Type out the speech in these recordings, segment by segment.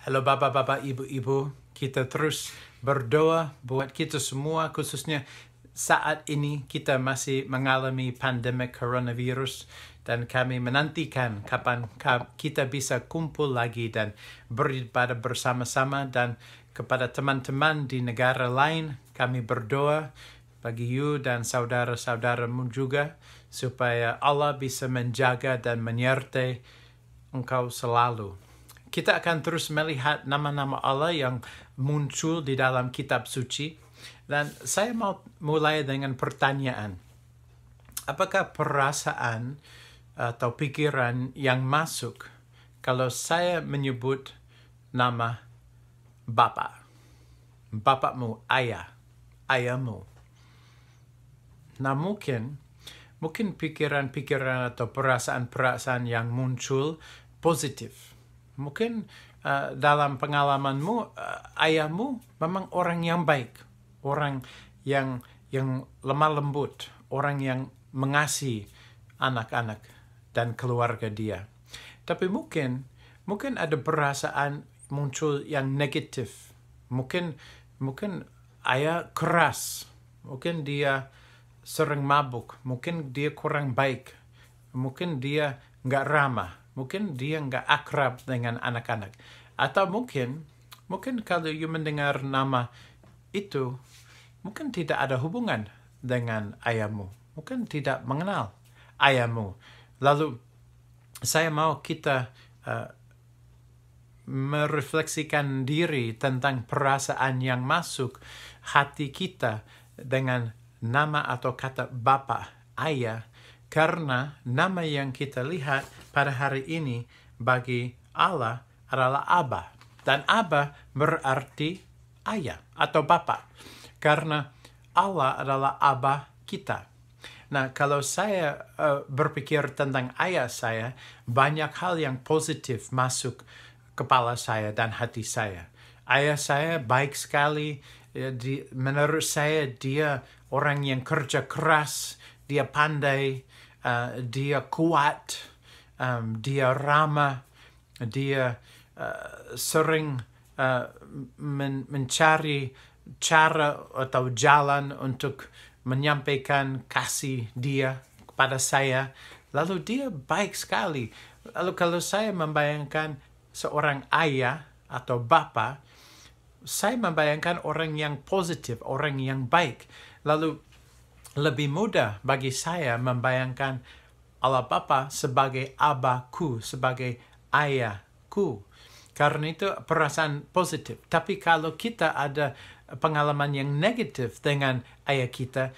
Halo bapak-bapak, ibu-ibu, kita terus berdoa buat kita semua, khususnya saat ini kita masih mengalami pandemi coronavirus dan kami menantikan kapan kita bisa kumpul lagi dan beribadah bersama-sama, dan kepada teman-teman di negara lain kami berdoa bagi you dan saudara-saudaramu juga supaya Allah bisa menjaga dan menyertai engkau selalu. Kita akan terus melihat nama-nama Allah yang muncul di dalam kitab suci. Dan saya mau mulai dengan pertanyaan. Apakah perasaan atau pikiran yang masuk kalau saya menyebut nama Bapa? Bapakmu, ayah, ayahmu. Nah mungkin pikiran-pikiran atau perasaan-perasaan yang muncul positif. Mungkin dalam pengalamanmu, ayahmu memang orang yang baik, orang yang lemah lembut, orang yang mengasihi anak-anak dan keluarga dia. Tapi mungkin ada perasaan muncul yang negatif. Mungkin ayah keras, mungkin dia sering mabuk, mungkin dia kurang baik, mungkin dia nggak ramah, mungkin dia nggak akrab dengan anak-anak. Atau mungkin kalau you mendengar nama itu, mungkin tidak ada hubungan dengan ayahmu. Mungkin tidak mengenal ayahmu. Lalu saya mau kita merefleksikan diri tentang perasaan yang masuk hati kita dengan nama atau kata Bapa, ayah, karena nama yang kita lihat pada hari ini bagi Allah adalah Abba. Dan Abba berarti ayah atau Bapa. Karena Allah adalah Abba kita. Nah, kalau saya berpikir tentang ayah saya, banyak hal yang positif masuk kepala saya dan hati saya. Ayah saya baik sekali. Menurut saya dia orang yang kerja keras, dia pandai, dia kuat, dia ramah, dia sering mencari cara atau jalan untuk menyampaikan kasih dia kepada saya. Lalu dia baik sekali. Lalu kalau saya membayangkan seorang ayah atau bapa, saya membayangkan orang yang positif, orang yang baik. Lalu lebih mudah bagi saya membayangkan Allah Bapa sebagai Abaku, sebagai ayahku. Karena itu perasaan positif. Tapi kalau kita ada pengalaman yang negatif dengan ayah kita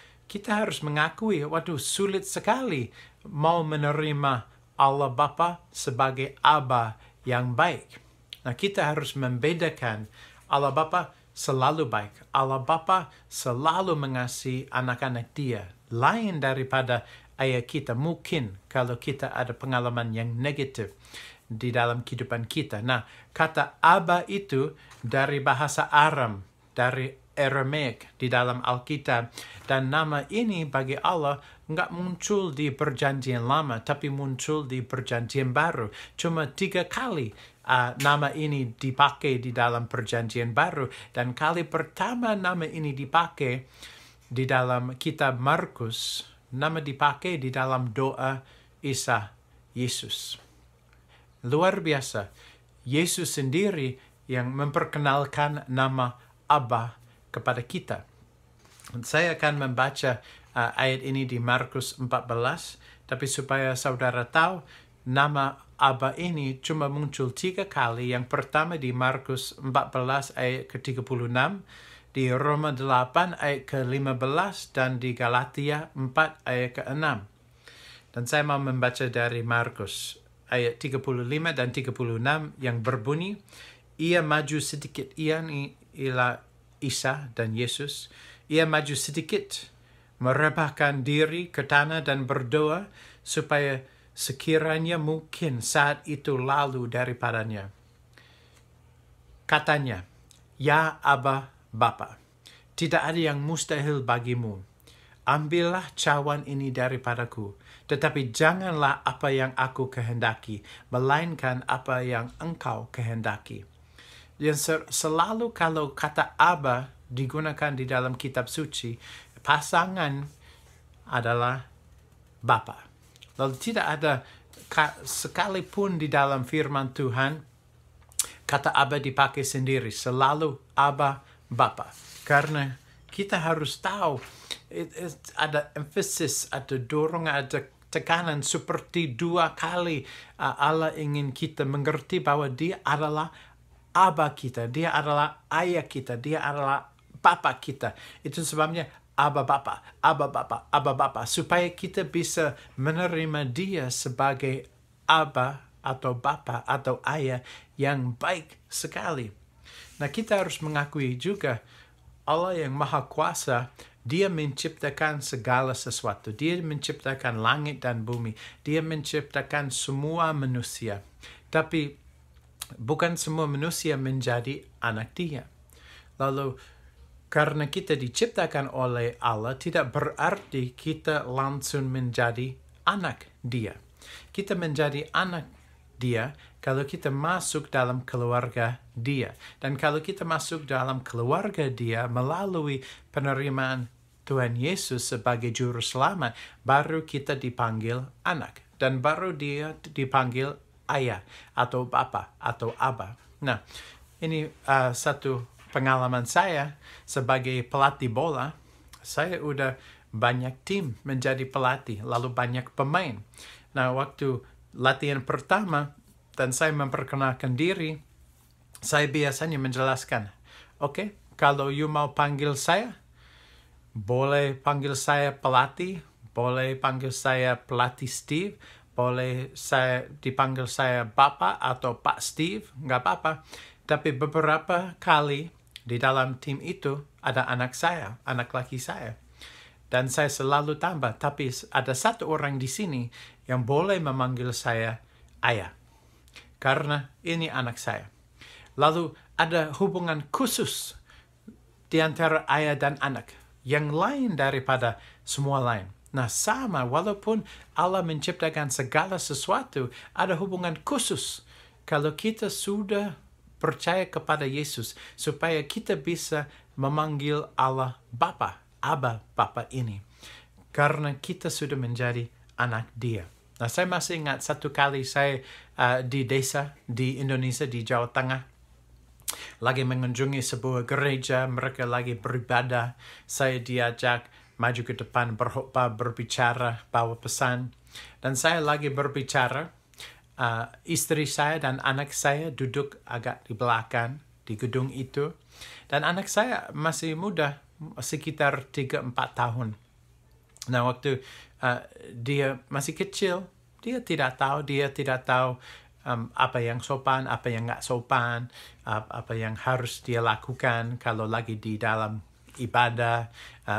harus mengakui, waduh, sulit sekali mau menerima Allah Bapa sebagai Aba yang baik. Nah, kita harus membedakan Allah Bapa selalu baik. Allah Bapa selalu mengasihi anak-anak dia. Lain daripada ayah kita. Mungkin kalau kita ada pengalaman yang negatif di dalam kehidupan kita. Nah, kata Abba itu dari bahasa Aram, dari Aramaik di dalam Alkitab. Dan nama ini bagi Allah nggak muncul di perjanjian lama, tapi muncul di perjanjian baru. Cuma 3 kali nama ini dipakai di dalam perjanjian baru. Dan kali pertama nama ini dipakai di dalam kitab Markus, nama dipakai di dalam doa Isa Yesus. Luar biasa. Yesus sendiri yang memperkenalkan nama Abba kepada kita. Saya akan membaca ayat ini di Markus 14, tapi supaya saudara tahu, nama Abba ini cuma muncul 3 kali. Yang pertama di Markus 14 ayat ke-36, di Roma 8 ayat ke-15, dan di Galatia 4 ayat ke-6. Dan saya mau membaca dari Markus ayat 35 dan 36 yang berbunyi, ia maju sedikit, ialah Isa dan Yesus. Ia maju sedikit, merebahkan diri ke tanah dan berdoa supaya sekiranya mungkin saat itu lalu daripadanya. Katanya, ya Abba Bapa, tidak ada yang mustahil bagimu. Ambillah cawan ini daripadaku, tetapi janganlah apa yang aku kehendaki, melainkan apa yang engkau kehendaki. Yang selalu kalau kata Aba digunakan di dalam kitab suci, pasangan adalah Bapa. Lalu tidak ada sekalipun di dalam firman Tuhan kata Aba dipakai sendiri. Selalu Aba, Bapa. Karena kita harus tahu ada emphasis, ada dorongan, ada tekanan seperti 2 kali Allah ingin kita mengerti bahwa dia adalah Aba kita, dia adalah ayah kita, dia adalah Bapa kita. Itu sebabnya Aba Bapa, Aba Bapa, Aba Bapa. Supaya kita bisa menerima dia sebagai Aba atau Bapa atau ayah yang baik sekali. Nah, kita harus mengakui juga Allah yang Maha Kuasa, dia menciptakan segala sesuatu. Dia menciptakan langit dan bumi. Dia menciptakan semua manusia. Tapi bukan semua manusia menjadi anak dia. Lalu, karena kita diciptakan oleh Allah, tidak berarti kita langsung menjadi anak dia. Kita menjadi anak dia kalau kita masuk dalam keluarga dia. Dan kalau kita masuk dalam keluarga dia melalui penerimaan Tuhan Yesus sebagai Juru Selamat, baru kita dipanggil anak. Dan baru dia dipanggil ayah atau bapa atau aba. Nah, ini satu pengalaman saya sebagai pelatih bola. Saya udah banyak tim menjadi pelatih, lalu banyak pemain. Nah, waktu latihan pertama dan saya memperkenalkan diri, saya biasanya menjelaskan, oke, kalau you mau panggil saya, boleh panggil saya pelatih, boleh panggil saya pelatih Steve, boleh dipanggil saya Bapak atau Pak Steve, nggak apa-apa. Tapi beberapa kali di dalam tim itu ada anak saya, anak laki saya. Dan saya selalu tambah, tapi ada satu orang di sini yang boleh memanggil saya ayah. Karena ini anak saya. Lalu ada hubungan khusus di antara ayah dan anak. Yang lain daripada semua lain. Nah, sama walaupun Allah menciptakan segala sesuatu, ada hubungan khusus. Kalau kita sudah percaya kepada Yesus, supaya kita bisa memanggil Allah Bapa, Aba Bapa ini. Karena kita sudah menjadi anak dia. Nah, saya masih ingat satu kali saya di desa di Indonesia, di Jawa Tengah. Lagi mengunjungi sebuah gereja, mereka lagi beribadah. Saya diajak maju ke depan, berkhotbah, berbicara, bawa pesan. Dan saya lagi berbicara, istri saya dan anak saya duduk agak di belakang di gedung itu. Dan anak saya masih muda, sekitar 3-4 tahun. Nah, waktu dia masih kecil, dia tidak tahu apa yang sopan, apa yang nggak sopan, apa yang harus dia lakukan kalau lagi di dalam ibadah.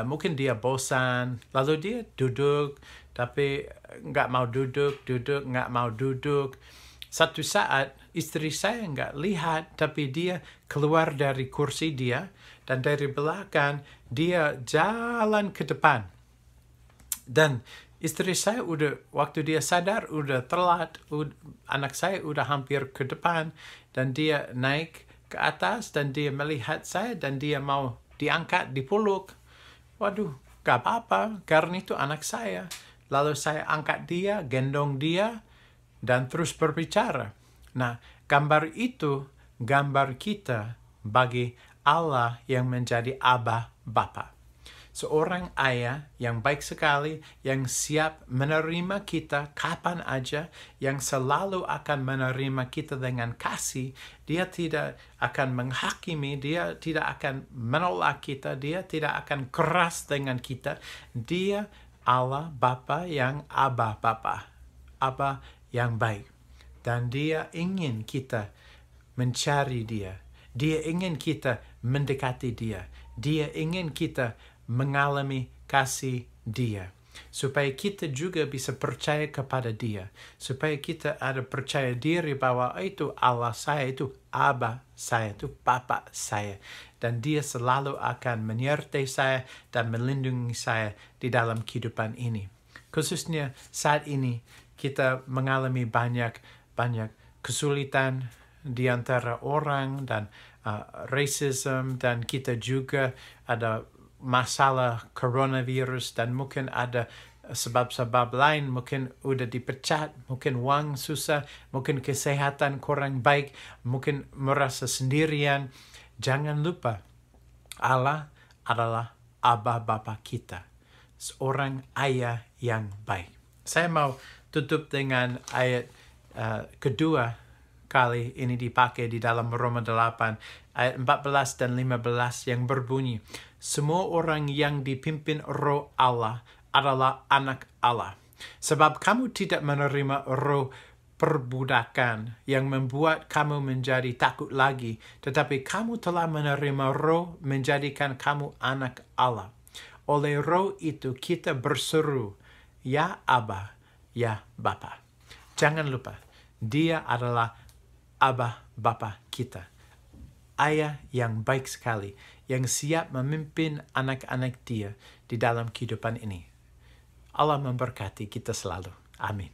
Mungkin dia bosan, lalu dia duduk, tapi nggak mau duduk, nggak mau duduk. Satu saat, istri saya nggak lihat, tapi dia keluar dari kursi dia, dan dari belakang, dia jalan ke depan. Dan istri saya waktu dia sadar, udah telat, anak saya udah hampir ke depan, dan dia naik ke atas, dan dia melihat saya, dan dia mau diangkat, dipeluk. Waduh, gak apa-apa, karena itu anak saya. Lalu saya angkat dia, gendong dia, dan terus berbicara. Nah, gambar itu, gambar kita bagi Allah yang menjadi Aba Bapa. Seorang ayah yang baik sekali, yang siap menerima kita kapan aja, yang selalu akan menerima kita dengan kasih. Dia tidak akan menghakimi, dia tidak akan menolak kita, dia tidak akan keras dengan kita. Dia Allah Bapa yang Aba Bapa, Aba yang baik. Dan dia ingin kita mencari dia. Dia ingin kita mendekati dia. Dia ingin kita mengalami kasih dia. Supaya kita juga bisa percaya kepada dia. Supaya kita ada percaya diri bahwa itu Allah saya, itu Aba saya, itu Bapa saya. Dan dia selalu akan menyertai saya dan melindungi saya di dalam kehidupan ini. Khususnya saat ini kita mengalami banyak kesulitan di antara orang dan racism, dan kita juga ada masalah coronavirus, dan mungkin ada sebab-sebab lain, mungkin udah dipecat, mungkin uang susah, mungkin kesehatan kurang baik, mungkin merasa sendirian. Jangan lupa, Allah adalah Aba Bapa kita, seorang ayah yang baik. Saya mau tutup dengan ayat kedua kali ini dipakai di dalam Roma 8, ayat 14 dan 15 yang berbunyi, semua orang yang dipimpin roh Allah adalah anak Allah. Sebab kamu tidak menerima roh perbudakan yang membuat kamu menjadi takut lagi, tetapi kamu telah menerima roh menjadikan kamu anak Allah. Oleh roh itu kita berseru, ya Aba, ya Bapa. Jangan lupa, dia adalah Aba Bapa kita. Ayah yang baik sekali, yang siap memimpin anak-anak dia di dalam kehidupan ini. Allah memberkati kita selalu. Amin.